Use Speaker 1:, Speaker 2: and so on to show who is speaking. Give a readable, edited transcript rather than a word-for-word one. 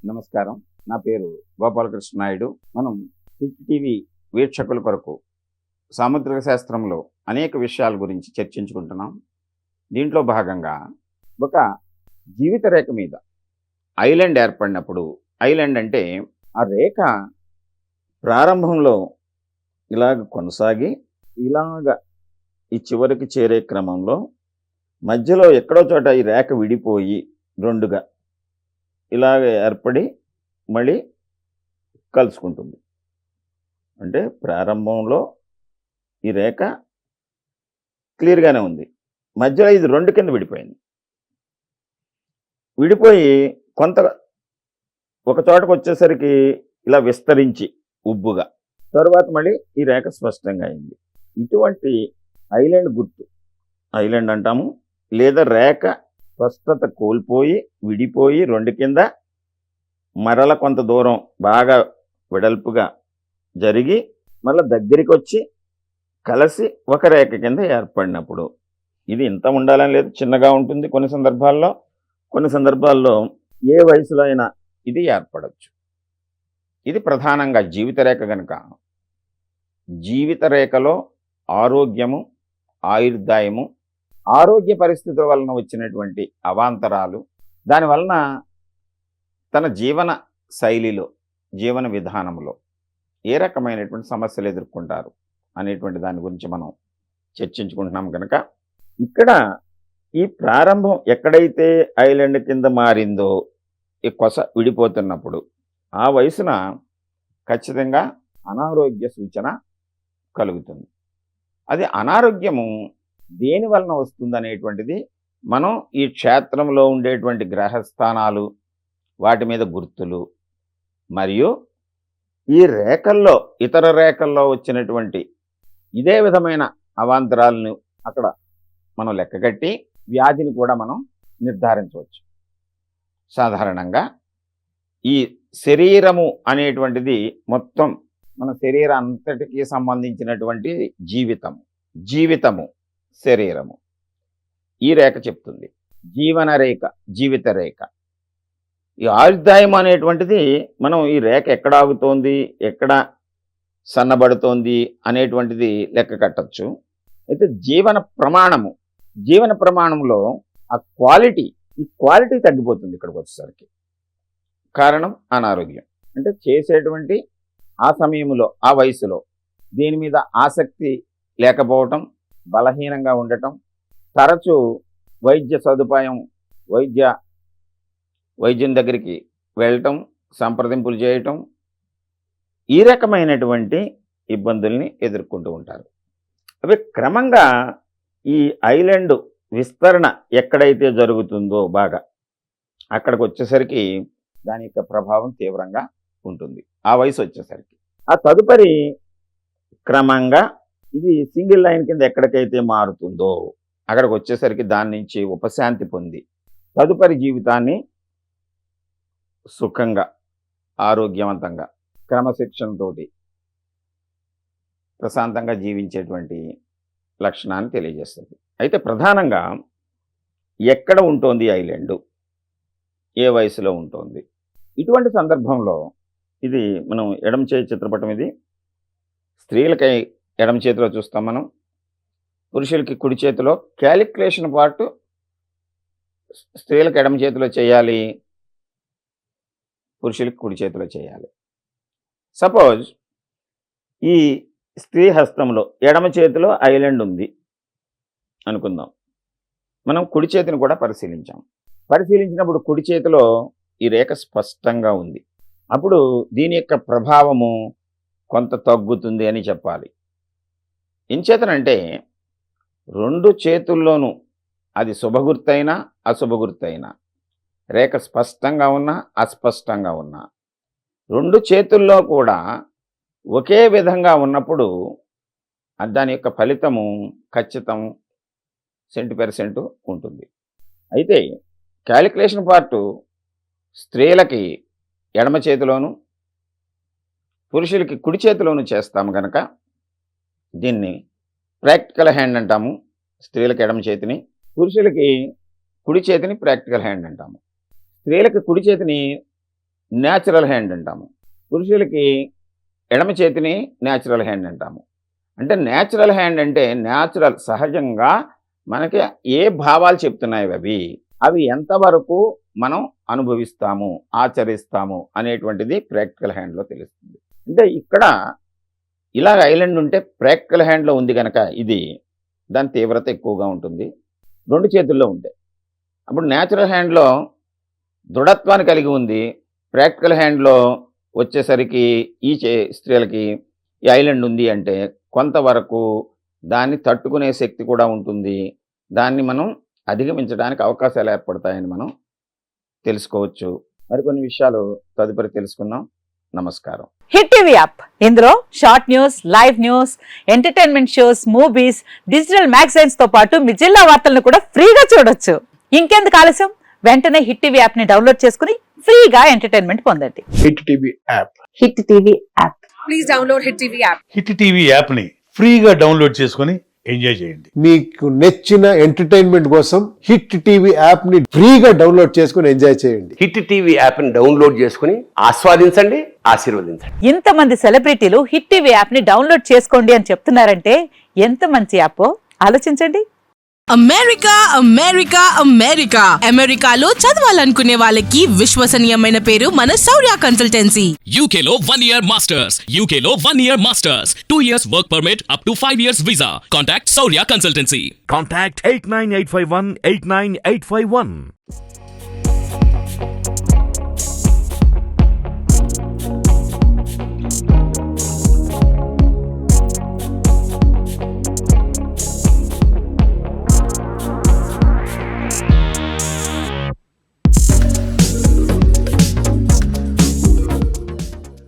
Speaker 1: నమస్కారం. నా పేరు గోపాలకృష్ణ నాయుడు. మనం హిట్ టీవీ వీక్షకుల కొరకు సాముద్రిక శాస్త్రంలో అనేక విషయాల గురించి చర్చించుకుంటున్నాం. దీంట్లో భాగంగా ఒక జీవిత రేఖ మీద ఐలాండ్ ఏర్పడినప్పుడు, ఐలాండ్ అంటే ఆ రేఖ ప్రారంభంలో ఇలాగ కొనసాగి ఇలాగ ఈ చివరికి చేరే క్రమంలో మధ్యలో ఎక్కడో చోట ఈ రేఖ విడిపోయి రెండుగా ఇలాగ ఏర్పడి మళ్ళీ కలుసుకుంటుంది. అంటే ప్రారంభంలో ఈ రేఖ క్లియర్గానే ఉంది, మధ్యలో ఇది రెండు కింద విడిపోయింది. విడిపోయి కొంత ఒక చోటకు వచ్చేసరికి ఇలా విస్తరించి ఉబ్బుగా, తర్వాత మళ్ళీ ఈ రేఖ స్పష్టంగా అయింది. ఇటువంటి ఐలాండ్ గుర్తు ఐలాండ్ అంటాము. లేదా రేఖ స్పష్టత కోల్పోయి విడిపోయి రెండు కింద మరల కొంత దూరం బాగా వెడల్పుగా జరిగి మళ్ళీ దగ్గరికి వచ్చి కలిసి ఒక రేఖ కింద ఏర్పడినప్పుడు, ఇది ఇంత ఉండాలని లేదు, చిన్నగా ఉంటుంది కొన్ని సందర్భాల్లో ఏ వయసులో అయినా ఇది ఏర్పడవచ్చు. ఇది ప్రధానంగా జీవిత రేఖ కనుక, జీవిత రేఖలో ఆరోగ్యము, ఆయుర్దాయము, ఆరోగ్య పరిస్థితుల వలన వచ్చినటువంటి అవాంతరాలు, దానివలన తన జీవన శైలిలో, జీవన విధానంలో ఏ రకమైనటువంటి సమస్యలు ఎదుర్కొంటారు అనేటువంటి దాని గురించి మనం చర్చించుకుంటున్నాం కనుక, ఇక్కడ ఈ ప్రారంభం ఎక్కడైతే ఐలాండ్ కింద మారిందో, ఈ కొస విడిపోతున్నప్పుడు ఆ వయసున ఖచ్చితంగా అనారోగ్య సూచన కలుగుతుంది. అది అనారోగ్యము దేని వలన వస్తుంది అనేటువంటిది మనం ఈ క్షేత్రంలో ఉండేటువంటి గ్రహస్థానాలు, వాటి మీద గుర్తులు, మరియు ఈ రేఖల్లో ఇతర రేఖల్లో వచ్చినటువంటి ఇదే విధమైన అవాంతరాలను అక్కడ మనం లెక్కగట్టి వ్యాధిని కూడా మనం నిర్ధారించవచ్చు. సాధారణంగా ఈ శరీరము అనేటువంటిది మొత్తం మన శరీరం అంతటికీ సంబంధించినటువంటి జీవితము శరీరము ఈ రేఖ చెప్తుంది. జీవన రేఖ, జీవిత రేఖ. ఈ ఆయుర్దాయం అనేటువంటిది మనం ఈ రేఖ ఎక్కడ ఆగుతోంది, ఎక్కడ సన్నబడుతోంది అనేటువంటిది లెక్క కట్టచ్చు. అయితే జీవన ప్రమాణంలో ఆ ఈ క్వాలిటీ తగ్గిపోతుంది ఇక్కడికి వచ్చేసరికి. కారణం అనారోగ్యం. అంటే చేసేటువంటి ఆ సమయంలో, ఆ వయసులో దీని మీద ఆసక్తి లేకపోవటం, బలహీనంగా ఉండటం, తరచూ వైద్య సదుపాయం, వైద్యం దగ్గరికి వెళ్ళటం, సంప్రదింపులు చేయటం, ఈ రకమైనటువంటి ఇబ్బందుల్ని ఎదుర్కొంటూ ఉంటారు. అవి క్రమంగా ఈ ఐలాండ్ విస్తరణ ఎక్కడైతే జరుగుతుందో బాగా అక్కడికి వచ్చేసరికి దాని యొక్క ప్రభావం తీవ్రంగా ఉంటుంది ఆ వయసు వచ్చేసరికి. ఆ తదుపరి క్రమంగా ఇది సింగిల్ లైన్ కింద ఎక్కడికైతే మారుతుందో అక్కడికి వచ్చేసరికి దాని నుంచి ఉపశాంతి పొంది తదుపరి జీవితాన్ని సుఖంగా, ఆరోగ్యవంతంగా, క్రమశిక్షణతోటి ప్రశాంతంగా జీవించేటువంటి లక్షణాన్ని తెలియజేస్తుంది. అయితే ప్రధానంగా ఎక్కడ ఉంటుంది ఐలాండ్, ఏ వయసులో ఉంటుంది? ఇటువంటి సందర్భంలో ఇది మనం ఎడమ చేయి చిత్రపటం, ఇది స్త్రీలకై ఎడమ చేతిలో చూస్తాం మనం, పురుషులకి కుడి చేతిలో. క్యాలిక్యులేషన్ పార్ట్ స్త్రీలకు ఎడమ చేతిలో చేయాలి, పురుషులకి కుడి చేతిలో చేయాలి. సపోజ్ ఈ స్త్రీ హస్తంలో ఎడమ చేతిలో ఐలాండ్ ఉంది అనుకుందాం. మనం కుడి చేతిని కూడా పరిశీలించినప్పుడు కుడి చేతిలో ఈ రేఖ స్పష్టంగా ఉంది. అప్పుడు దీని యొక్క ప్రభావము కొంత తగ్గుతుంది అని చెప్పాలి. ఎంచేతనంటే రెండు చేతుల్లోనూ అది శుభగుర్తైనా అశుభగుర్తైనా, రేఖ స్పష్టంగా ఉన్నా అస్పష్టంగా ఉన్నా, రెండు చేతుల్లో కూడా ఒకే విధంగా ఉన్నప్పుడు దాని యొక్క ఫలితము ఖచ్చితం 100% ఉంటుంది. అయితే క్యాలిక్యులేషన్ పార్టు స్త్రీలకి ఎడమ చేతిలోను, పురుషులకి కుడి చేతిలోను చేస్తాము కనుక దీన్ని ప్రాక్టికల్ హ్యాండ్ అంటాము. స్త్రీలకు ఎడమ చేతిని, పురుషులకి కుడి చేతిని ప్రాక్టికల్ హ్యాండ్ అంటాము. స్త్రీలకు కుడి చేతిని న్యాచురల్ హ్యాండ్ అంటాము. పురుషులకి ఎడమ చేతిని న్యాచురల్ హ్యాండ్ అంటాము. అంటే న్యాచురల్ హ్యాండ్ అంటే న్యాచురల్, సహజంగా మనకి ఏ భావాలు చెప్తున్నాయి అవి ఎంతవరకు మనం అనుభవిస్తాము, ఆచరిస్తాము అనేటువంటిది ప్రాక్టికల్ హ్యాండ్లో తెలుస్తుంది. అంటే ఇక్కడ ఇలాగ ఐలాండ్ ఉంటే ప్రాక్టికల్ హ్యాండ్లో ఉంది కనుక ఇది దాని తీవ్రత ఎక్కువగా ఉంటుంది. 2 చేతుల్లో ఉంటాయి. అప్పుడు న్యాచురల్ హ్యాండ్లో దృఢత్వాన్ని కలిగి ఉంది. ప్రాక్టికల్ హ్యాండ్లో వచ్చేసరికి ఈ స్త్రీలకి ఈ ఐలాండ్ ఉంది అంటే కొంతవరకు దాన్ని తట్టుకునే శక్తి కూడా ఉంటుంది. దాన్ని మనం అధిగమించడానికి అవకాశాలు ఏర్పడతాయని మనం తెలుసుకోవచ్చు. మరికొన్ని విషయాలు తదుపరి తెలుసుకుందాం. నమస్కారం.
Speaker 2: హిట్ టీవీ యాప్, ఇందులో short news, live news, entertainment shows, movies, digital magazines తో పాటు మీ జిల్లా వార్తలను కూడా ఫ్రీగా చూడొచ్చు. ఇంకెందుకు ఆలస్యం, వెంటనే హిట్ టీవీ యాప్ ని డౌన్లోడ్ చేసుకుని ఫ్రీగా ఎంటర్టైన్మెంట్ పొందండి.
Speaker 3: Hit TV app.
Speaker 2: Hit TV app.
Speaker 4: Please download hit TV app.
Speaker 3: Hit TV app ని ఫ్రీగా డౌన్లోడ్ చేసుకొని ఎంజాయ్ చేయండి.
Speaker 5: మీకు నచ్చిన ఎంటర్టైన్మెంట్ కోసం హిట్ టీవీ యాప్ ని ఫ్రీగా డౌన్లోడ్ చేసుకుని ఎంజాయ్ చేయండి.
Speaker 6: హిట్ టీవీ యాప్ ని డౌన్లోడ్ చేసుకుని ఆస్వాదించండి, ఆశీర్వదించండి.
Speaker 2: ఇంతమంది సెలబ్రిటీలు హిట్ టీవీ యాప్ ని డౌన్లోడ్ చేసుకోండి అని చెప్తున్నారంటే ఎంత మంచి యాప్ ఆలోచించండి.
Speaker 7: అమెరికా అమెరికా అమెరికా అమెరికాలో చదవాలనుకునే వాళ్ళకి విశ్వసనీయమైన పేరు మన శౌర్య కన్సల్టెన్సీ.
Speaker 8: UK లో 1 year masters, UK లో 1 year masters, 2 years work permit up to 5 years visa. Contact Saurya Consultancy.
Speaker 9: Contact 89851 89851.